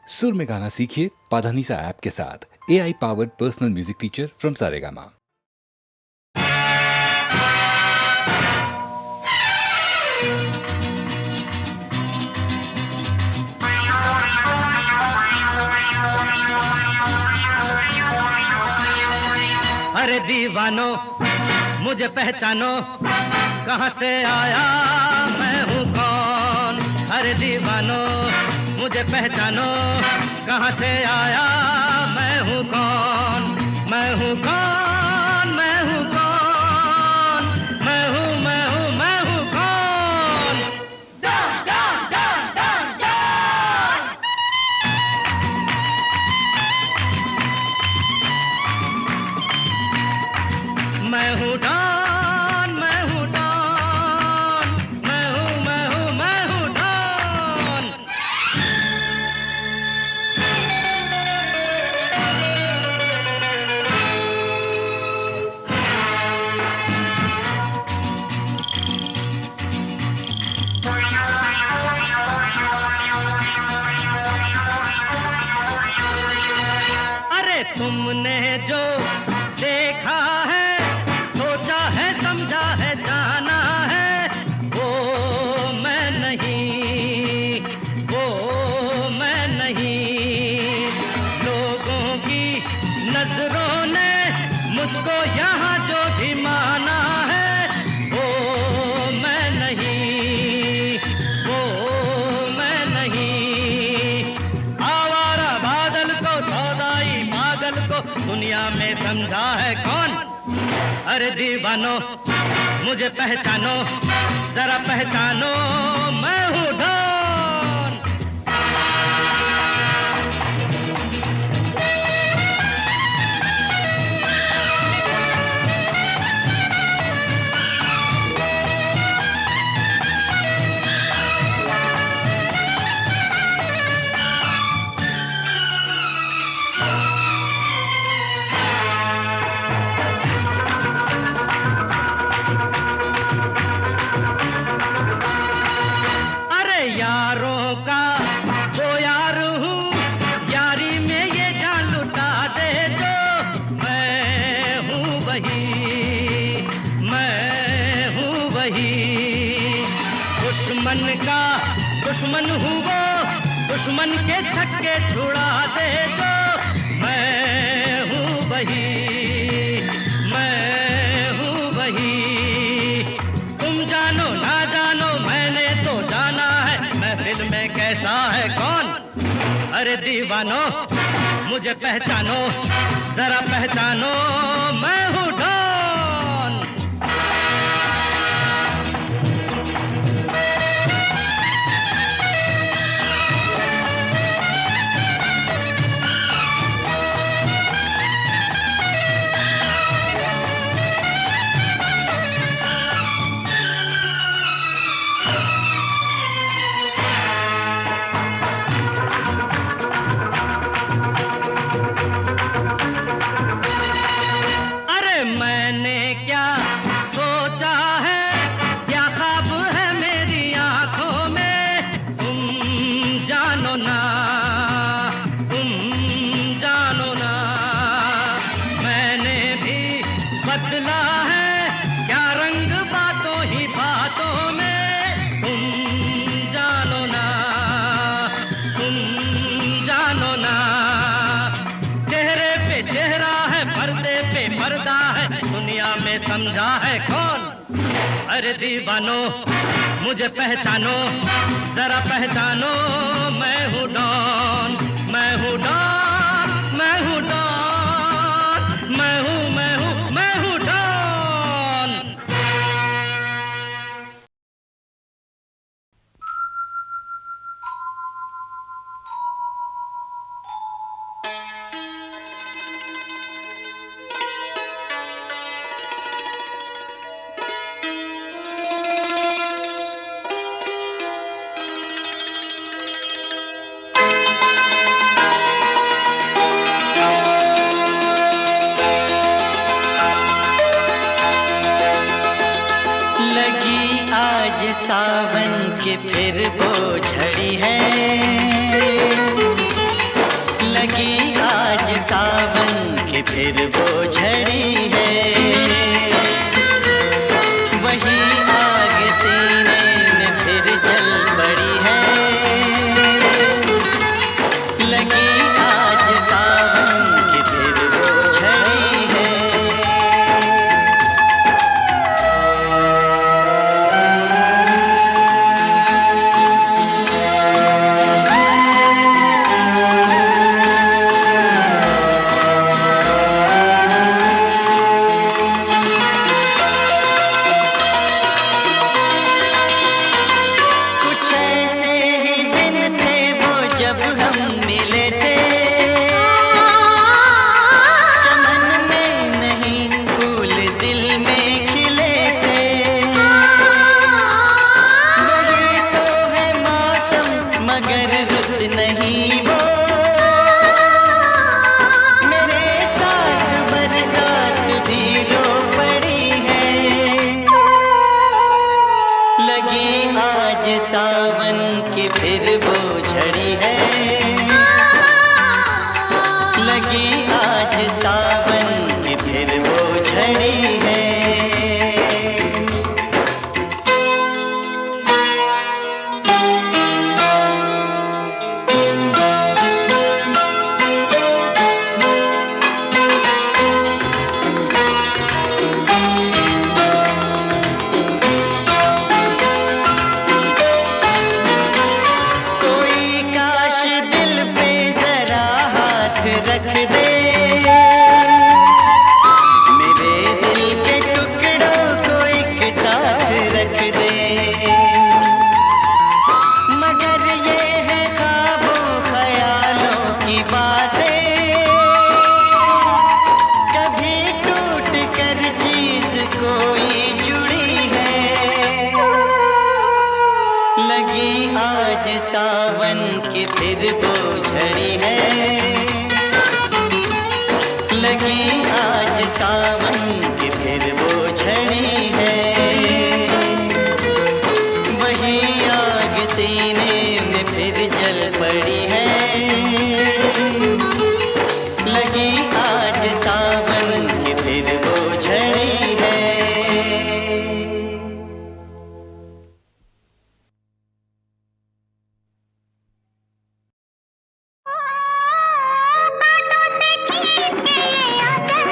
सुर में गाना सीखिए पाधानीसा ऐप के साथ। AI powered personal music teacher from Saregama. अरे दीवानो मुझे पहचानो, कहाँ से आया मैं हूँ कौन। अरे दीवानो मुझे पहचानो, कहाँ से आया मैं हूँ कौन। मैं हूँ कौन, मैं हूँ कौन, मैं हूँ मैं हूँ मैं हूँ कौन। Don Don Don Don Don. मैं हूँ डॉन, मैं हूँ डॉन, मैं हूँ मैं हूँ मैं हूँ डॉन। अरे तुमने जो देखा है, सोचा है, समझा है, जाना है, वो मैं नहीं, वो मैं नहीं। लोगों की नजरों ने मुझको यहाँ जो भी माना है, वो मैं नहीं, वो मैं नहीं। आवारा बादल को, सौदाई पागल को दुनिया में समझा है कौन। अरे दीवानो मुझे पहचानो, जरा पहचानो, मैं हूँ डॉन। अरे यारों का वो यार हूँ, यारी में ये जान लुटा दे जो। मैं हूँ वही, मैं हूँ वही। दुश्मन का दुश्मन हूँ वो, दुश्मन के छक्के छुड़ा दे जो। मैं हूँ वही, मैं हूँ वही। तुम जानो ना जानो, मैंने तो जाना है महफिल में कैसा है कौन। अरे दीवानो मुझे पहचानो, जरा पहचानो, मैं हूँ डॉन। अरे मैंने क्या सोचा है, क्या ख्वाब है मेरी आंखों में, तुम जानो ना, तुम जानो ना। मैंने भी बदला है क्या रंग बातों ही बातों में, तुम जानो ना, तुम जानो ना। चेहरे पे चेहरा है, पर्दे पे पर्दा है, दुनिया में समझा है कौन। अरे दीवानो मुझे पहचानो, जरा पहचानो, मैं हूँ डॉन, मैं हूँ डॉन, मैं हूँ डॉन, मैं हूँ मैं हूँ मैं हूँ डॉन। सावन की फिर वो झड़ी है, फिर वो झड़ी है। वही आग सीने में फिर जल पड़ी है। लगी आज सावन की फिर वो झड़ी है। कुछ ऐसे ही दिन थे वो जब हम मिले थे। चमन में नहीं फूल दिल में खिले थे। वही तो है मौसम मगर रुत नहीं वो। मेरे साथ बरसात भी रो पड़ी है। लगी आज सावन की फिर वो झड़ी है। लगी आज सावन की फिर वो झड़ी है। कोई काश दिल पे जरा हाथ रख दे। मेरे दिल के टुकड़ों को एक साथ रख दे। मगर ये है ख्वाबों ख्यालों की बातें। कभी टूट कर चीज कोई जुड़ी है। लगी आज सावन की फिर वो झड़ी है। लगी आज सावन की फिर वो झड़ी है। वही आग सीने में फिर जल पड़ी है। लगी आज सावन की फिर वो झड़ी है। कांटों से खींच के ये आंचल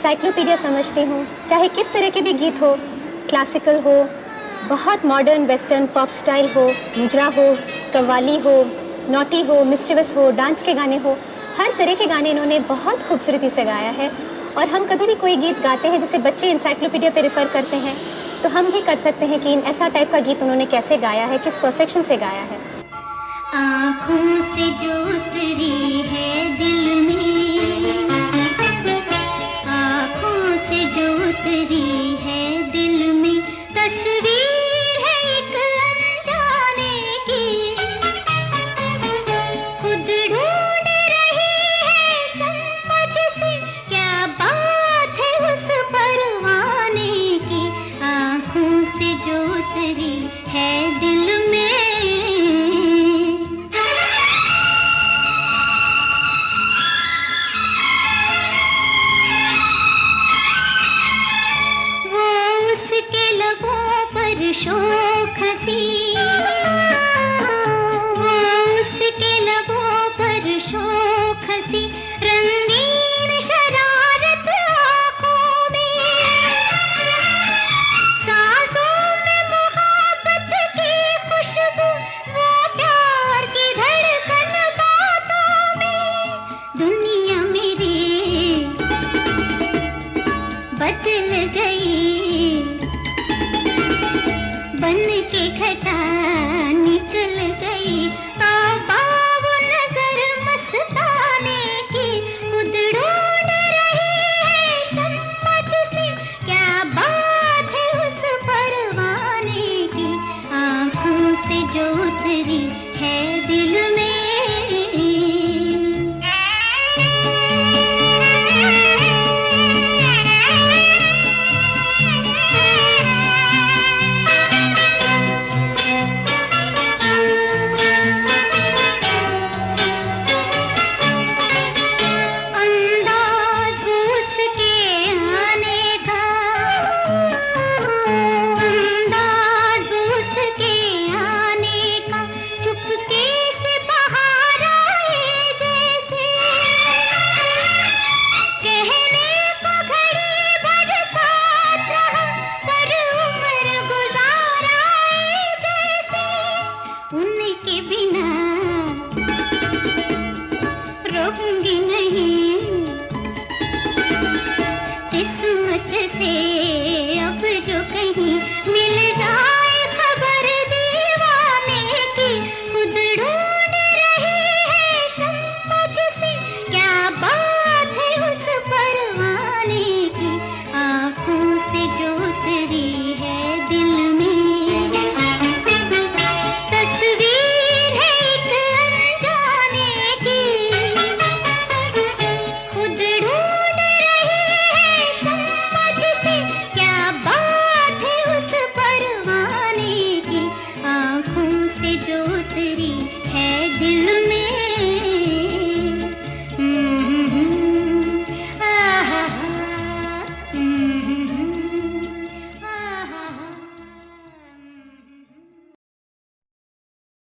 इंसाइक्लोपीडिया समझती हूँ। चाहे किस तरह के भी गीत हो, क्लासिकल हो, बहुत मॉडर्न वेस्टर्न पॉप स्टाइल हो, मुजरा हो, कव्वाली हो, नॉटी हो, मिस्चिवस हो, डांस के गाने हो, हर तरह के गाने इन्होंने बहुत खूबसूरती से गाया है। और हम कभी भी कोई गीत गाते हैं जिसे बच्चे इंसाइक्लोपीडिया पे रेफ़र करते हैं, तो हम भी कर सकते हैं कि ऐसा टाइप का गीत उन्होंने कैसे गाया है, किस परफेक्शन से गाया है। आँखों से जो उतरी है दिल में, आँखों से जो उतरी है दिल में, तस्वीर है एक अनजाने की, खुद ढूंढ रही है शम्मा जिसे, क्या बात है उस परवाने की। आँखों से जो उतरी है दिल में, शोख हसी, वो उसके लबों पर शोख हसी, रंगीन शरारत आँखों में, सांसों में मोहब्बत की खुशबू, वो प्यार की धड़कन बातों में। दुनिया मेरी बदल गई, बन के घटा निकल गई, आबाव नजर मस्ताने की, खुद ढूंढ रही है शम्मा जिसे, क्या बात है उस परवाने की। आँखों से जो उतरी है दिल में,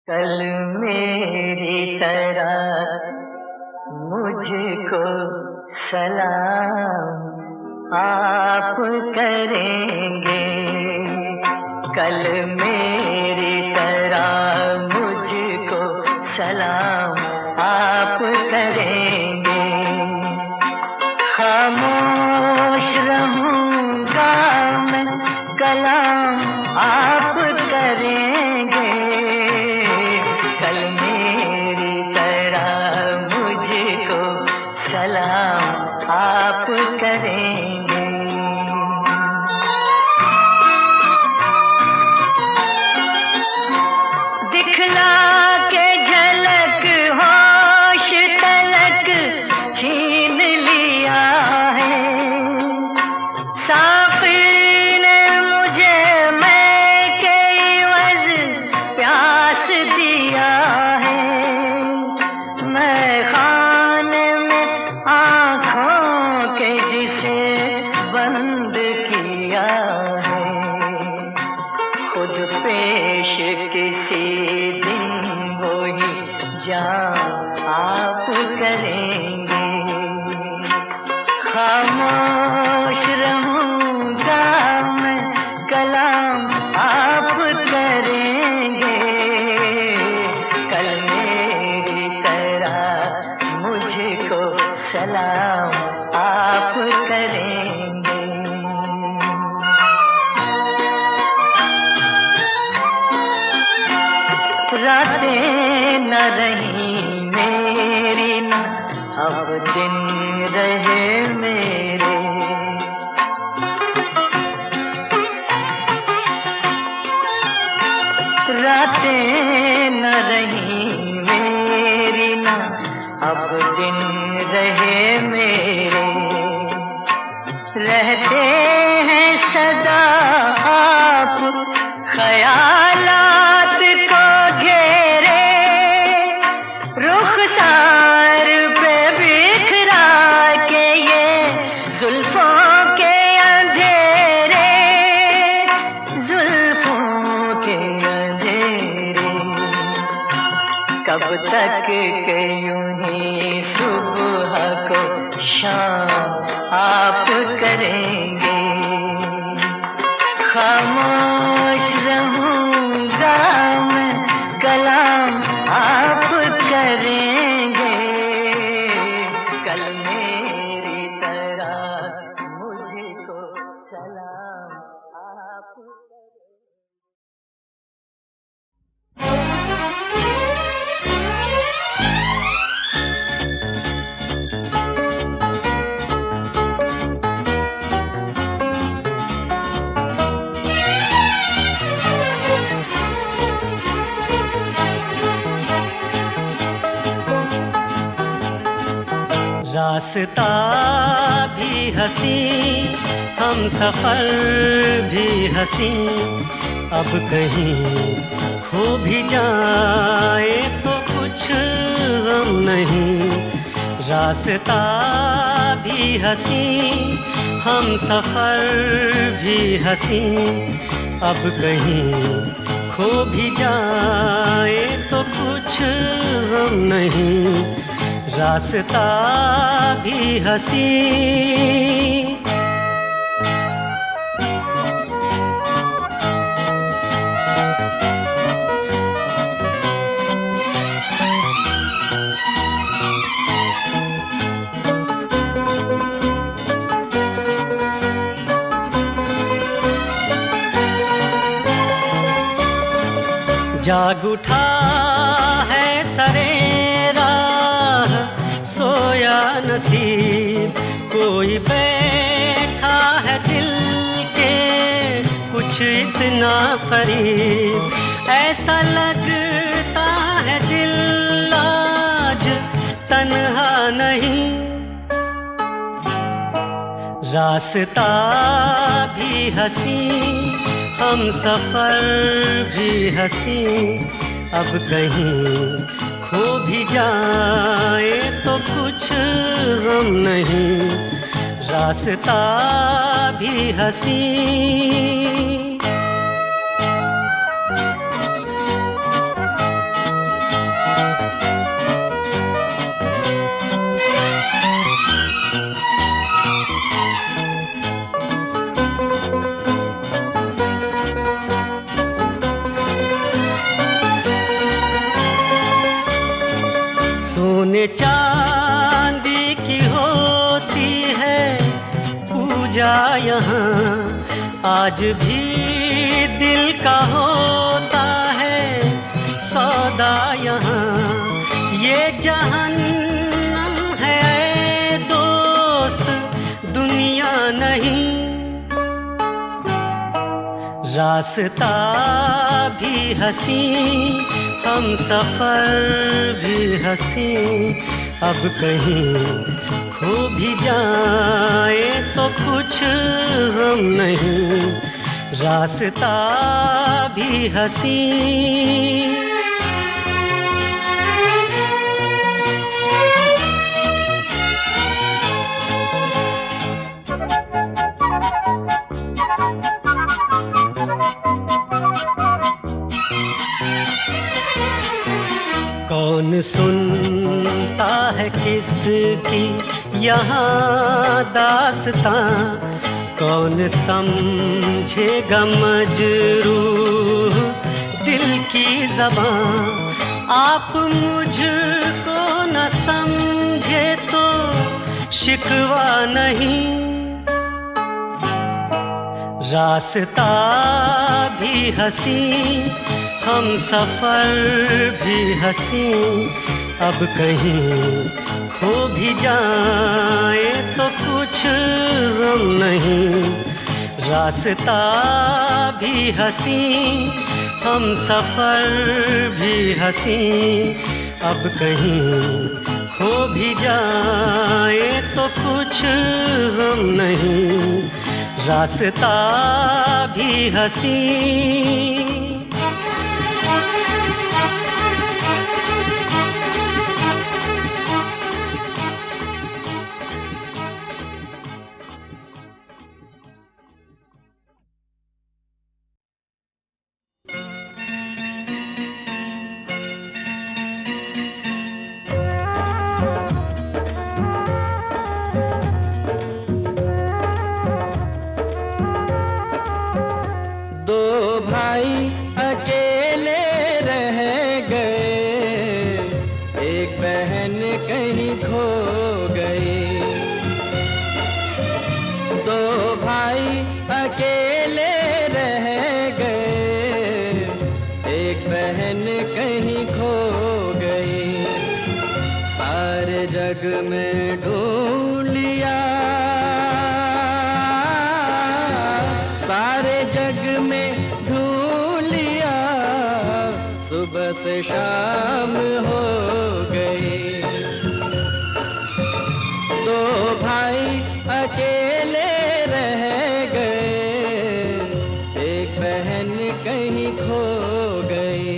कल मेरी तरह मुझको सलाम आप करेंगे, कल मेरी तरह मुझको सलाम आप करेंगे। खामोश रहूंगा मैं, कलाम आप करेंगे, कल मेरी तरह मुझको सलाम आप करेंगे। रही मेरी ना अब दिन रहे मेरे। रातें न रही मेरी ना अब दिन रहे मेरे। रहते हैं सदा आप ख्यालात को घेरे, रुखसार पे बिखरा के ये जुल्फों के अंधेरे, जुल्फों के अंधेरे। कब तक के यूं ही सुबह को शाम आप करेंगे। खामोश रहूंगा मैं, कलाम आप करेंगे। कल मेरी तरह मुझको सलाम आप करेंगे। रास्ता भी हंसी, हम सफर भी हंसी, अब कहीं खो भी जाए तो कुछ गम नहीं। रास्ता भी हंसी, हम सफर भी हंसी, अब कहीं खो भी जाए तो कुछ गम नहीं। रास्ता भी हंसी। जाग उठा है सरेरा, सोया नसीब, कोई बैठा है दिल के कुछ इतना करीब। ऐसा लगता है दिल आज तन्हा नहीं। रास्ता भी हंसी, हम सफर भी हंसी, अब कहीं खो भी जाए तो कुछ गम नहीं। रास्ता भी हंसी। सोने चांदी की होती है पूजा यहाँ, आज भी दिल का होता है सौदा यहाँ। ये जहन्नम है दोस्त, दुनिया नहीं। रास्ता भी हंसी, हम सफर भी हंसी, अब कहीं खो भी जाए तो कुछ गम नहीं। रास्ता भी हंसी। कौन सुनता है किसकी यहाँ दास्तां, कौन समझेगा मजरूह दिल की ज़बां। आप मुझको न समझे तो शिकवा नहीं। रास्ता भी हंसी, हम सफर भी हंसी अब कहीं खो भी जाए तो कुछ गम नहीं। रास्ता भी हंसी हम सफर भी हंसी अब कहीं खो भी जाए तो कुछ गम नहीं। रास्ता भी हंसी। जग में ढूंढ लिया, सारे जग में ढूंढ लिया, सुबह से शाम हो गई। दो भाई अकेले रह गए, एक बहन कहीं खो गई।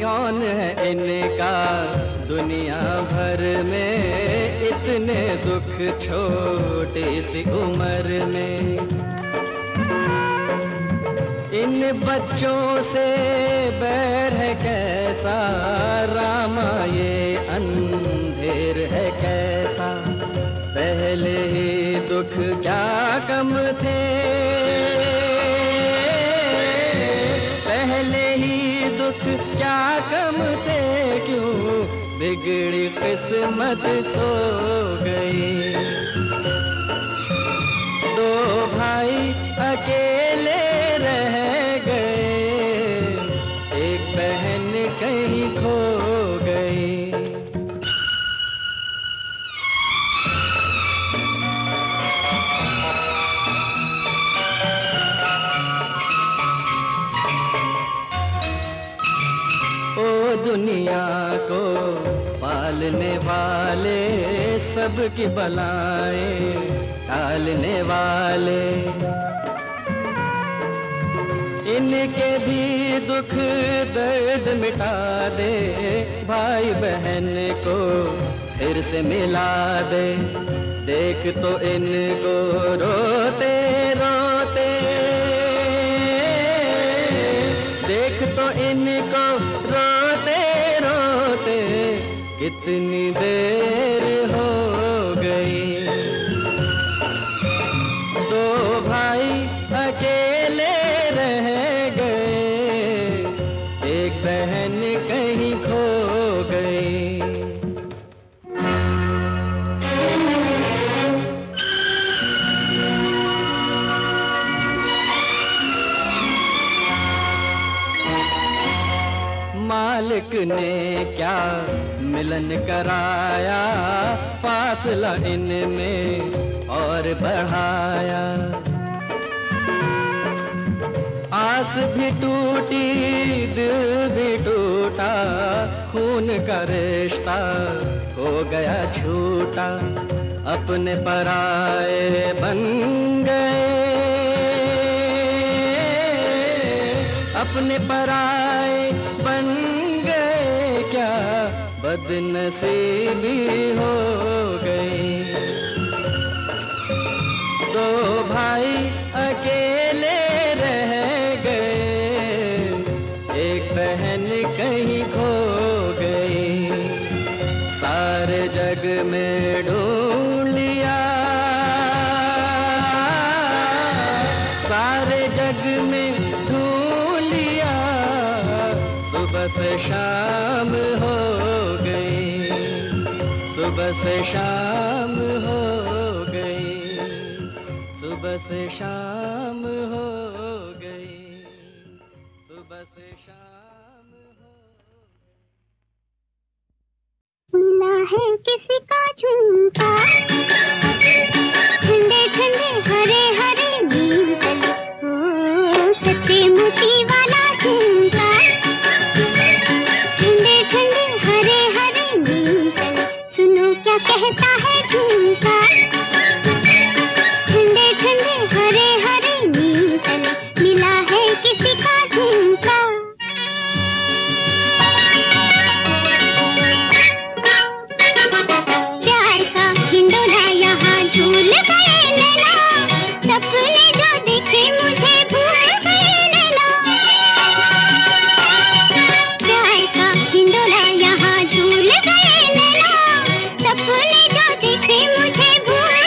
कौन है इनका दुनिया भर में इतने दुख छोटी सी उम्र में। इन बच्चों से बैर है कैसा, रामा ये अंधेर है कैसा। पहले ही दुख क्या कम थे, पहले ही दुख क्या कम थे, क्यों बिगड़ी किस्मत सो गई। दो भाई अकेले रह गए, एक बहन कहीं खो गई। ओ दुनिया को पालने वाले, सबकी बलाएं टालने वाले, इनके भी दुख दर्द मिटा दे, भाई बहन को फिर से मिला दे। देख तो इनको रोते रोते, देख तो इनको रोते रोते कितनी देर हो गई। दो भाई अकेले रह गए, एक बहन कहीं खो गई। मालिक ने क्या मिलन कराया, फासला इनमें और बढ़ाया। आस भी टूटी, दिल भी टूटा, खून का रिश्ता हो गया छूटा। अपने पराए बन गए, अपने पराए बन गए, क्या बदनसीबी हो गई। दो भाई अकेले रह गए, एक बहन कहीं खो गई। सारे जग में ढूंढ लिया, सारे जग में ढूंढ लिया, सुबह से शाम हो सुबह से शाम हो गई, सुबह से शाम हो गई, सुबह से शाम हो गई। मिला है किसी का झुमका, ठंडे ठंडे हरे हरे नीम तले, ओ सच्चे मोती वाला झुमका, ठंडे ठंडे हरे हरे नीम तले, सुनो क्या कहता है झुमका, ठंडे ठंडे हरे हरे नीम तले, मिला है किसी का झुमका। प्यार का हिंडोला यहाँ झूल गए नैना, सपने जो देखे मुझे भूल गए नैना। प्यार का हिंडोला यहाँ झूल गए नैना, सपने जो देखे मुझे भूल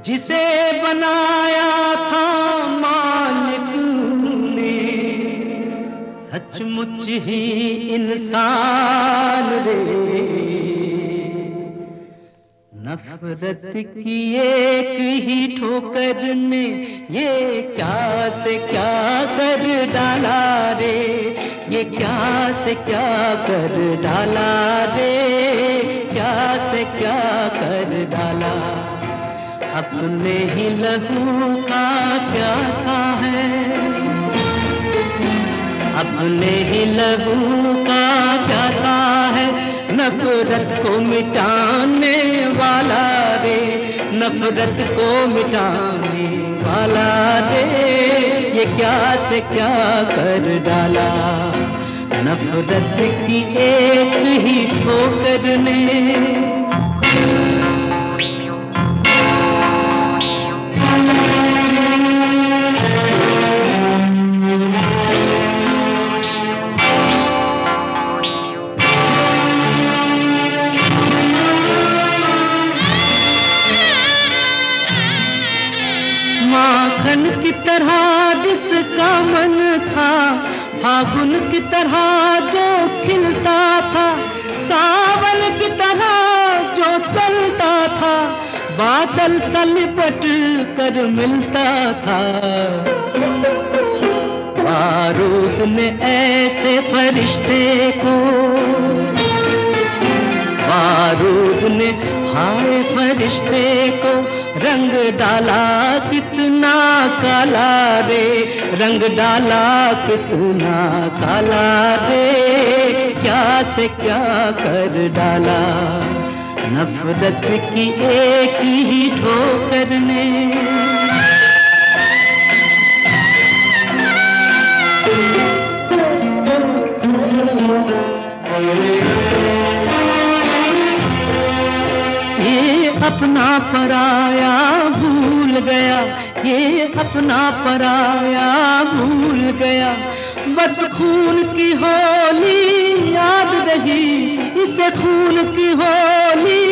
जिसे बनाया था मालिक ने सचमुच ही इंसान रे। नफरत की एक ही ठोकर ने ये क्या से क्या कर डाला रे, ये क्या से क्या कर डाला रे, क्या से क्या कर डाला। अपने ही लहू का प्यासा है, अपने ही लहू का प्यासा है, नफरत को मिटाने वाला रे, नफरत को मिटाने वाला रे। ये क्या से क्या कर डाला, नफरत की एक ही ठोकर ने। माखन की तरह जिसका मन था, फागुन की तरह जो खिलता था, सावन की तरह जो चलता था, बादल सा लिपट कर मिलता था। बारूद ने ऐसे फरिश्ते को, बारूद ने हाय फरिश्ते को रंग डाला कितना काला रे, रंग डाला कितना काला रे। क्या से क्या कर डाला, नफरत की एक ही ठोकर ने। अपना पराया भूल गया, ये अपना पराया भूल गया, बस खून की होली याद रही, इसे खून की होली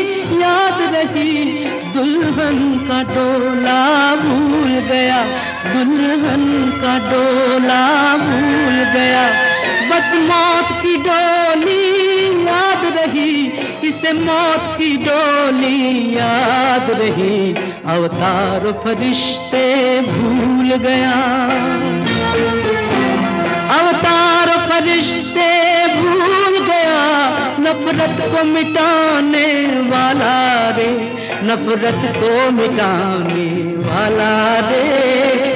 याद रही। दुल्हन का डोला भूल गया, दुल्हन का डोला भूल गया, बस मौत की डोली याद रही, इसे मौत की डोली याद रही। अवतार फरिश्ते भूल गया, अवतार फरिश्ते भूल गया, नफरत को मिटाने वाला रे, नफरत को मिटाने वाला रे।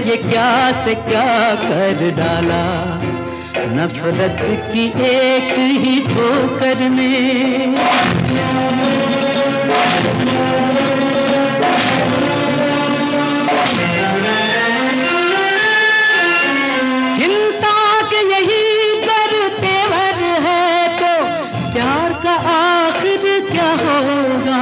ये क्या से क्या कर डाला, नफरत की एक ही ठोकर ने। हिंसा के यही दर तेवर है तो प्यार का आखिर क्या होगा।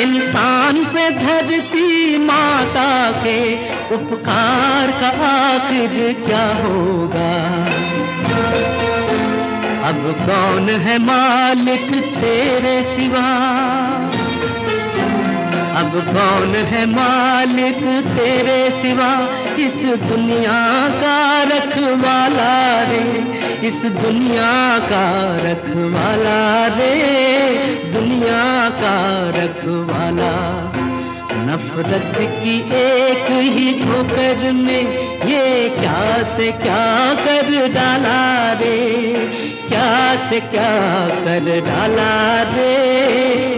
इंसान पे धरती माता के उपकार का आखिर क्या होगा। अब कौन है मालिक तेरे सिवा, अब कौन है मालिक तेरे सिवा, इस दुनिया का रखवाला रे, इस दुनिया का रखवाला रे, दुनिया का रखवाला। नफरत की एक ही ठोकर ने ये क्या से क्या कर डाला रे, क्या से क्या कर डाला रे,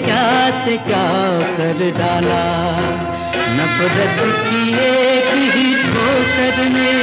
क्या से क्या कर डाला। नफरत की एक ही ठोकर ने।